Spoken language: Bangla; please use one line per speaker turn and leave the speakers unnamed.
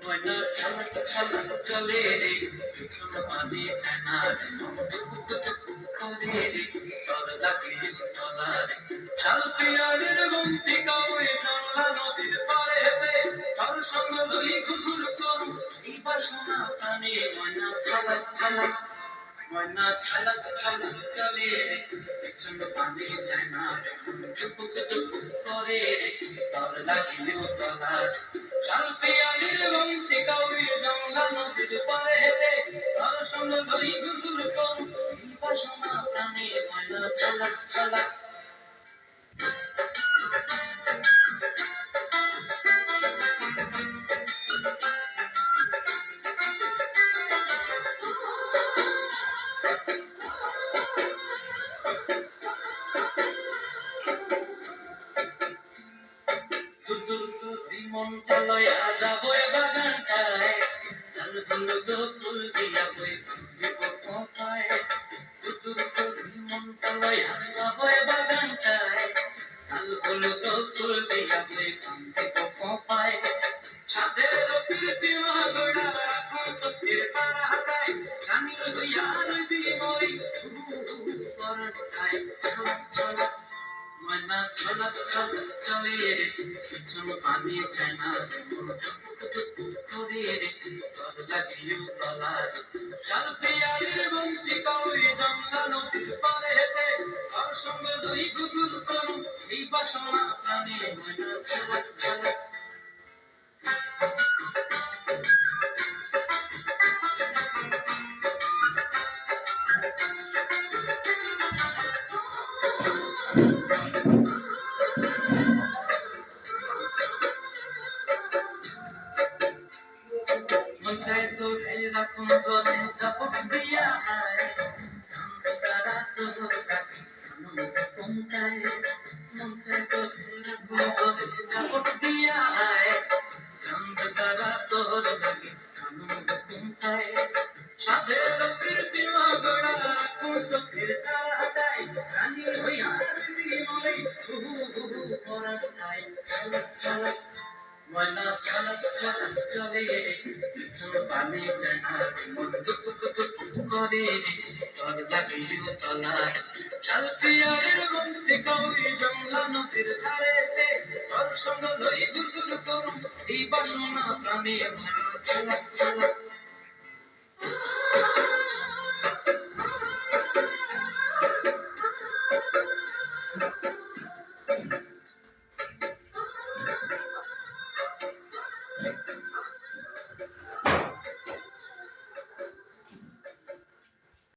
ময়না ছলক ছলক চলে রে পিছন পানি ছানা করে রে সর লাগে তলা শাল পিয়ারের বন্তি কাউয়ে জানলা নদীর পাড়েতে তার সঙ্গ লই ঘুরঘুর করু এই বাসনা প্রাণে ময়না ছলক ছলক ময়না ছলক ছলক চলে রে পিছন পানি ছানা টুকুক টুকুক করে রে তার লাগে তলা শাল পিয়ারের বন্তি কাউয়ে জানলা নদীর পাড়েতে তার সঙ্গ লই ঘুরঘুর করু এই বাসনা প্রাণে ময়না ছলক ছলক মনটা লয়া যাবো বাগানটায় লাল হলুদ ফুল দিয়া বই দিব কোথায় তুতুর করি মনটা লয়া যাবো বাগানটায় লাল হলুদ ফুল দিয়া বই দিব কোথায় সাদের প্রীতি মগড়া রাখো চোখের তারা হাটায় জানি হইয়া রবি মরি করটায় চল ময়না ছলক ছলক চলে রে পিছন পানি ছানা করে রে তর লাগিও তলা শাল পিয়ারের বন্তি কাউয়ে জানলা নদীর পাড়েতে তার সঙ্গে লই ঘুরঘুর করু এই বাসনা প্রাণে ময়না ছলক ছলক মঞ্চায় তোরে রাখুন তোরে ঝাপট দিয়া হায় তারা তোর কাছে কোনটায় মঞ্চায় তোরে রাখুন তোরে ঝাপট দিয়া হায় চন্দ তারা তোর কাছে কোনটায় সাদের প্রীতি মগড়া রাখুন চোখের তারা হাটায় রানী হইয়া রবি মরি পরাটায় চলক চলক ময়না ছলক ছলক চলে রে পিছন পানি ছানা মন করে রে তর লাগিও তলা শাল পিয়ারের বন্তি কাউয়ে জানলা নদীর ধারেতে তোর সঙ্গ লই ঘুরঘুর করু এই বাসনা প্রাণে ময়না ছলক ছলক